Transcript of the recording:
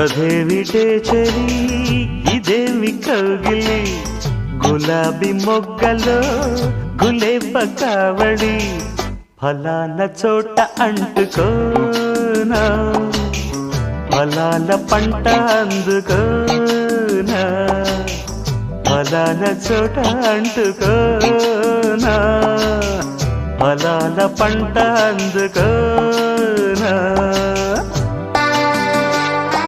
అదేమిటే చలి ఇదేమి కౌగిలి గులాబీ మొగ్గలో గులేబ కావడి ఫలానా చోట అంటుకోనా ఫలాల పంట అందుకోనా ఫలానా చోట అంటుకోనా ఫలాల పంట అందుకోనా